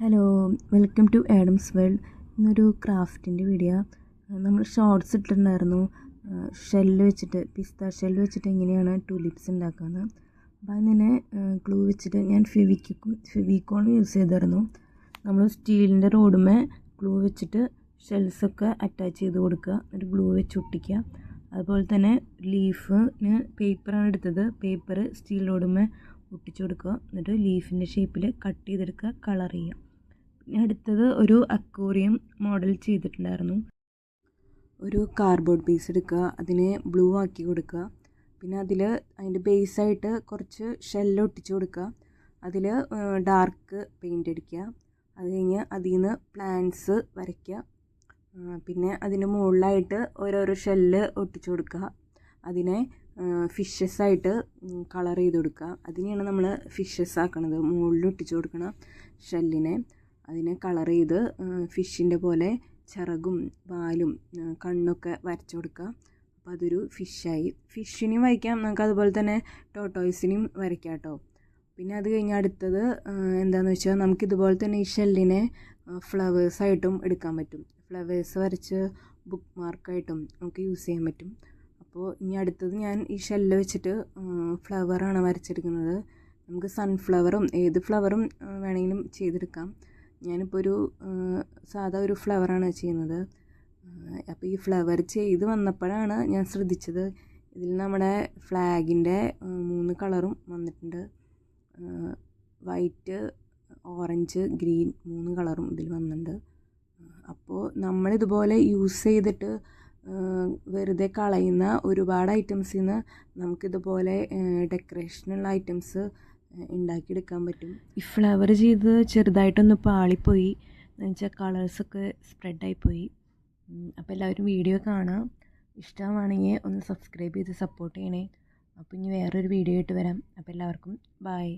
Hello, welcome to Adams world. ഇന്നൊരു ക്രാഫ്റ്റിൻ്റെ video. നമ്മൾ ഷോർട്സ് ഇട്ടിട്ടുണ്ടായിരുന്നു ഷെല്ല് വെച്ചിട്ട്, പിസ്ത ഷെല്ല് വെച്ചിട്ട് എങ്ങനെയാണ് ടുലിപ്സ് ഉണ്ടാക്കുന്നത്. അപ്പോൾ അതിനെ ഗ്ലൂ വെച്ചിട്ട് ഞാൻ ഫെവിക്കോളും യൂസ് ചെയ്തായിരുന്നു. നമ്മൾ സ്റ്റീലിൻ്റെ റോഡുമേ ഗ്ലൂ വെച്ചിട്ട് ഷെൽസൊക്കെ അറ്റാച്ച് ചെയ്ത് കൊടുക്കുക, എന്നിട്ട് ഗ്ലൂ വെച്ച് ഒട്ടിക്കുക. അതുപോലെ തന്നെ ലീഫിന് പേപ്പറാണ് എടുത്തത്, പേപ്പർ സ്റ്റീൽ റോഡുമേ ഒട്ടിച്ചു കൊടുക്കുക, എന്നിട്ട് ലീഫിൻ്റെ ഷേപ്പിൽ കട്ട് ചെയ്തെടുക്കുക, കളർ ചെയ്യുക. പിന്നെ അടുത്തത് ഒരു അക്വേറിയം മോഡൽ ചെയ്തിട്ടുണ്ടായിരുന്നു. ഒരു കാർഡ്ബോർഡ് പീസ് എടുക്കുക, അതിനെ ബ്ലൂ ആക്കി കൊടുക്കുക. പിന്നെ അതിൻ്റെ ബേസായിട്ട് കുറച്ച് ഷെല്ല് ഒട്ടിച്ചു കൊടുക്കുക. അതിൽ ഡാർക്ക് പെയിൻ്റ് അടിക്കുക. അത് കഴിഞ്ഞ് അതിൽ നിന്ന് പ്ലാന്റ്സ് വരയ്ക്കുക. പിന്നെ അതിന് മുകളിലായിട്ട് ഓരോരോ ഷെല്ല് ഒട്ടിച്ചു കൊടുക്കുക. അതിനെ ഫിഷസ് ആയിട്ട് കളർ ചെയ്ത് കൊടുക്കുക. അതിനെയാണ് നമ്മൾ ഫിഷസ് ആക്കണത്. മുകളിൽ ഒട്ടിച്ചു കൊടുക്കണ ഷെല്ലിനെ അതിനെ കളർ ചെയ്ത് ഫിഷിൻ്റെ പോലെ ചിറകും വാലും കണ്ണൊക്കെ വരച്ചു കൊടുക്കുക. അപ്പോൾ അതൊരു ഫിഷായി. ഫിഷിനെയും വരയ്ക്കാം, നമുക്ക് അതുപോലെ തന്നെ ടോട്ടോയ്സിനെയും വരയ്ക്കാം കേട്ടോ. പിന്നെ അത് കഴിഞ്ഞ് അടുത്തത് എന്താണെന്ന് വെച്ചാൽ നമുക്കിതുപോലെ തന്നെ ഈ ഷെല്ലിനെ ഫ്ലവേഴ്സായിട്ടും എടുക്കാൻ പറ്റും. ഫ്ലവേഴ്സ് വരച്ച് ബുക്ക് മാർക്കായിട്ടും നമുക്ക് യൂസ് ചെയ്യാൻ പറ്റും. അപ്പോൾ ഇനി അടുത്തത് ഞാൻ ഈ ഷെല്ല് വെച്ചിട്ട് ഫ്ലവറാണ് വരച്ചെടുക്കുന്നത്. നമുക്ക് സൺഫ്ലവറും ഏത് ഫ്ലവറും വേണമെങ്കിലും ചെയ്തെടുക്കാം. ഞാനിപ്പോൾ ഒരു സാധാ ഒരു ഫ്ലവറാണ് ചെയ്യുന്നത്. അപ്പോൾ ഈ ഫ്ലവർ ചെയ്ത് വന്നപ്പോഴാണ് ഞാൻ ശ്രദ്ധിച്ചത്, ഇതിൽ നമ്മുടെ ഫ്ലാഗിൻ്റെ 3 കളറും വന്നിട്ടുണ്ട്. വൈറ്റ്, ഓറഞ്ച്, ഗ്രീൻ 3 കളറും ഇതിൽ വന്നിട്ടുണ്ട്. അപ്പോൾ നമ്മളിതുപോലെ യൂസ് ചെയ്തിട്ട് വെറുതെ കളയുന്ന ഒരുപാട് ഐറ്റംസിൽ നിന്ന് നമുക്കിതുപോലെ ഡെക്കറേഷനുള്ള ഐറ്റംസ് ഉണ്ടാക്കിയെടുക്കാൻ പറ്റും. ഈ ഫ്ലവർ ചെയ്ത് ചെറുതായിട്ടൊന്ന് പാളിപ്പോയി എന്ന് വെച്ചാൽ കളേഴ്സൊക്കെ സ്പ്രെഡായിപ്പോയി. അപ്പോൾ എല്ലാവരും വീഡിയോ കാണാം. ഇഷ്ടമാണെങ്കിൽ ഒന്ന് സബ്സ്ക്രൈബ് ചെയ്ത് സപ്പോർട്ട് ചെയ്യണേ. അപ്പോൾ ഇനി വേറൊരു വീഡിയോ ആയിട്ട് വരാം. അപ്പോൾ എല്ലാവർക്കും ബൈ.